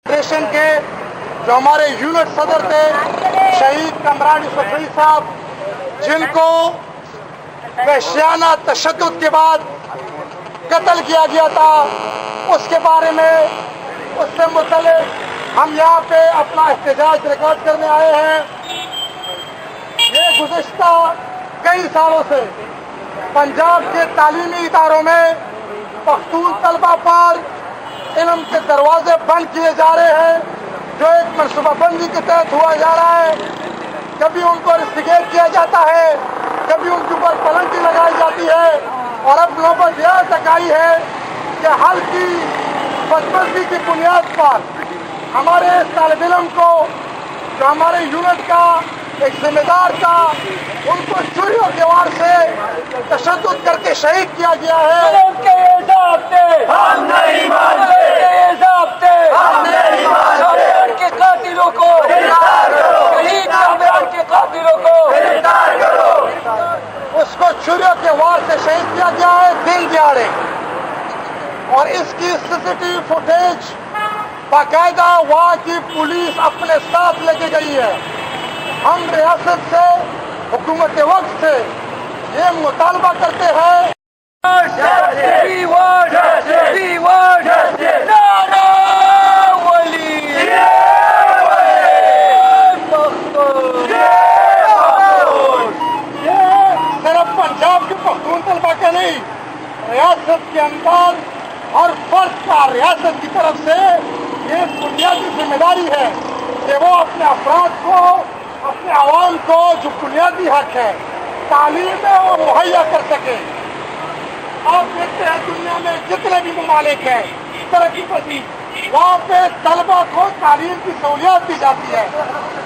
Federation के जो हमारे यूनिट सदर थे शहीद कमरान यूसुफ साहब, जिनको वहशियाना तशद्दुद के बाद कत्ल किया गया था, उसके बारे में उससे मुतल्लिक़ हम यहाँ पे अपना एहतजाज रिकॉर्ड करने आए हैं। ये गुज़िश्ता कई सालों से पंजाब के तालीमी इदारों में पख्तून तलबा पर इल्म के दरवाजे बंद किए जा रहे हैं, जो एक मनसूबाबंदी के तहत हुआ जा रहा है। कभी उनको इंस्टिगेट किया जाता है, कभी उनके ऊपर पलंटी लगाई जाती है, और अब नौबत यह तक आई है कि हल्की बदमज़गी की बुनियाद पर हमारे तालिब इल्म को, जो हमारे यूनिट का एक जिम्मेदार था, उनको छुरियों के वार से तशद्दुद करके शहीद किया गया है। हम नहीं मानते, हम नहीं मानते के कातिलों को गिरफ्तार करो, शहीद कामरान के कातिलों को गिरफ्तार करो। उसको छुरियों के वार से शहीद किया गया है दिन दिहाड़े, और इसकी सीसीटीवी फुटेज बाकायदा वहाँ की पुलिस अपने साथ लेके गई है। हम रियासत से, हुकूमत वक्त से ये मुतालबा करते हैं सिर्फ पंजाब के पख्तून तलबा का नहीं, रियासत के अंदर हर फर्द का रियासत की तरफ से ये बुनियादी जिम्मेदारी है कि वो अपने अफराद को, अपने आवाम को जो बुनियादी हक है तालीम है वो मुहैया कर सके। आप देखते हैं दुनिया में जितने भी ममालिक हैं तरक्की पसीन, वहाँ पे तलबा को तालीम की सहूलियत दी जाती है,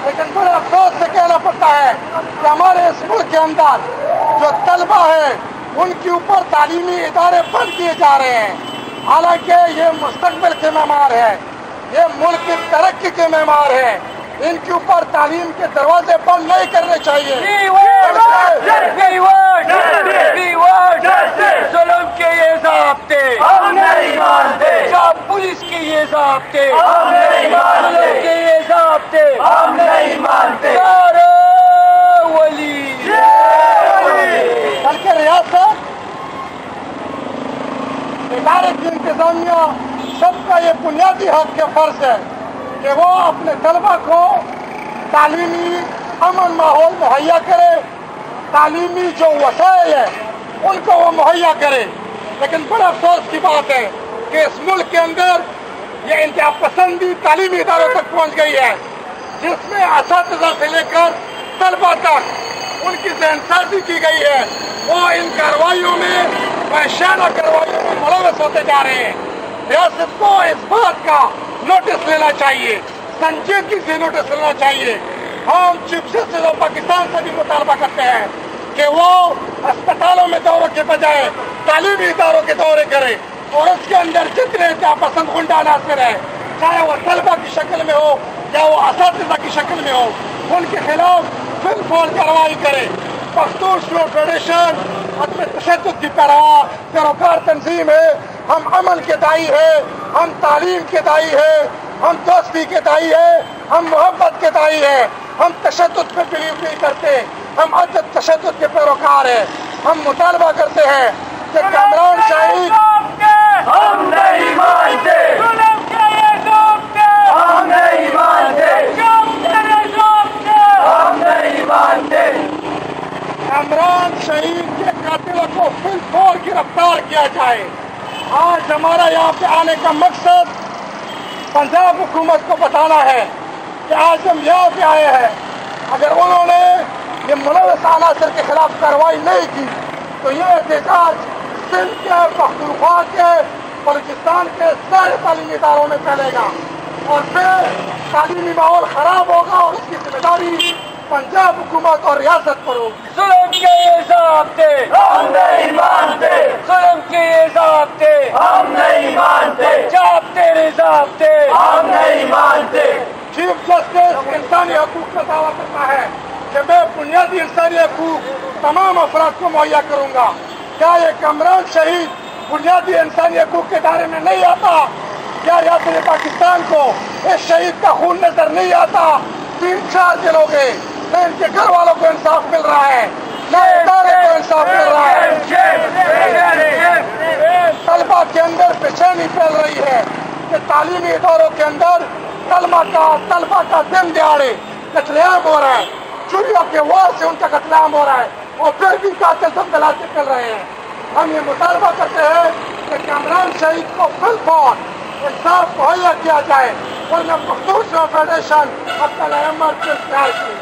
लेकिन बड़े अफसोस से कहना पड़ता है कि हमारे इस मुल्क के अंदर जो तलबा है उनके ऊपर तालीमी इदारे बंद किए जा रहे हैं। हालांकि ये मुस्तकबिल के मेमार है, ये मुल्क की तरक्की के मेमार है, इनके ऊपर तालीम के दरवाजे बंद नहीं करने चाहिए। जुल्म के ये ज़ाब्ते हम नहीं मानते, पुलिस के ये ज़ाब्ते हम नहीं मानते, के ये ज़ाब्ते हम नहीं मानते। बल्कि रियासत, इदारे की इंतजामिया, सबका ये बुनियादी हक के फर्ज है कि वो अपने तलबा को तालीमी अमन माहौल मुहैया करे, तालीमी जो वसाइल है उनको वो मुहैया करे। लेकिन बड़ा अफसोस की बात है कि इस मुल्क के अंदर ये इंतहा पसंदी तालीमी इदारों तक पहुँच गई है, जिसमें असातिज़ा से लेकर तलबा तक उनकी ज़हनसाज़ी की गई है। वो इन कार्रवाइयों में, वहशियाना कार्रवाइयों में मुलव्वस होते जा रहे हैं। रियासत को इस बात का नोटिस लेना चाहिए, संजीदगी से नोटिस लेना चाहिए। हम चीफ जस्टिस ऑफ पाकिस्तान से भी मुतालबा करते हैं कि वो अस्पतालों में दौरों के बजाय तालीमी इदारों के दौरे करें, और उसके अंदर जितने पसंद गुंडा नासिर है, चाहे वो तलबा की शक्ल में हो या वो असातिज़ा की शक्ल में हो, उनके खिलाफ फिलफौर कार्रवाई करे। पख्तून स्टूडेंट फेडरेशन अपने तशद्दुद की पैरोकार तंजीम है। हम अमन के दाई है, हम तालीम के दाई है, हम दोस्ती के दाई है, हम मोहब्बत के दाई है, हम तशद्दुद पे बिलीव नहीं करते, हम अदद तशद्दुद के पैरोकार हैं। हम मुतालबा करते हैं कि कमरान शहीद हम नहीं मानते, हम नहीं मानते, हम नहीं मानते। कमरान शहीद के कातिलों को फिलफौर गिरफ्तार किया जाए। आज हमारा यहाँ पे आने का मकसद पंजाब हुकूमत को बताना है कि आज हम यहाँ पे आए हैं। अगर उन्होंने ये मुलव्वस अनासर के खिलाफ कार्रवाई नहीं की तो ये एहतजाज सिंध के, पख्तूनख्वा के, बलूचिस्तान के सारे तालीमी इदारों में फैलेगा, और फिर तालीमी माहौल खराब होगा, और उसकी जिम्मेदारी पंजाब हुकूमत और रियासत पर होगी। जुल्म के ये ज़ाब्ते हम नहीं मानते, जुल्म के ये ज़ाब्ते हम नहीं मानते, तेरे ज़ाब्ते हम नहीं मानते। चीफ जस्टिस इंसानी हकूक का दावा करता है कि मैं बुनियादी इंसानी हकूक तमाम अफराद को मुहैया करूँगा। क्या ये कमरान शहीद बुनियादी इंसानी हकूक के दायरे में नहीं आता? کیا ریاست پاکستان کو اس شہید کا خون نظر نہیں آتا؟ 3-4 دن ہو گئے، نہ ان کے گھر والوں کو انصاف مل رہا ہے، نہ ادارے کو انصاف مل رہا ہے۔ طلبا کے اندر بےچینی پھیل رہی ہے کہ تعلیمی اداروں کے اندر طلبا کا دن دیہڑے قتل عام ہو رہا ہے، چوریوں کے وار سے ان کا قتل عام ہو رہا ہے، اور پھر بھی قاتل سنبھلاتے پھیل رہے ہیں۔ ہم یہ مطالبہ کرتے ہیں کہ کامران شہید کو بالفعل انصاف مہیا کیا جائے، ورنہ مخصوص فیڈریشن اپنا احمد کے اختیار کی۔